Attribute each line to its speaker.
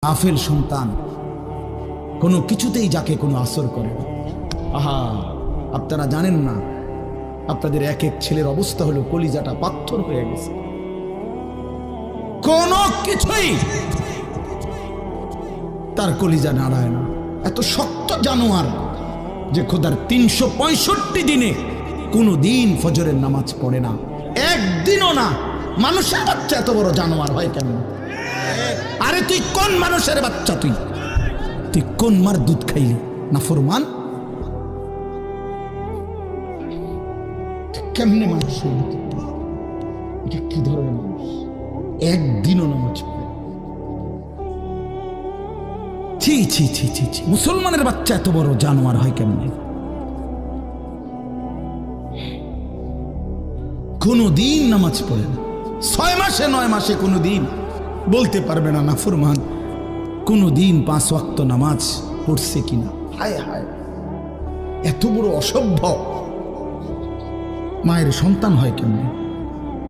Speaker 1: গাফেল সন্তান কোনো কিছুতেই যাকে কোনো আসর করে না। আহা, আপনারা জানেন না, আপনাদের এক এক ছেলের অবস্থা হলো কলিজাটা পাথর হয়ে গেছে। কোনো কিছুই তার কলিজা নাড়ায় না। এত শক্ত জানোয়ার যে খোদার 365 দিনে কোনো দিন ফজরের নামাজ পড়ে না, একদিনও না। মানুষের বাচ্চা এত বড় জানোয়ার হয় কেন? আরে তুই কোন মানুষের বাচ্চা? তুই কোন মার দুধ খাইলি? না ফরমান, কেমনে মানুষ হইলি? এটা কি ধরনের মানুষ? একদিনও নামাজ পড়ে? ছি ছি ছি ছি ছি, মুসলমানের বাচ্চা এত বড় জানোয়ার হয় কেমনে? কোনো দিন নামাজ পড়ে না, 6 মাসে 9 মাসে কোনো দিন বলতে পারবে না নাফরমান কোনো দিন 5 ওয়াক্ত নামাজ পড়ছে কিনা। হায় হায়, এত বড় অসভ্য মায়ের সন্তান হয় কেমনে?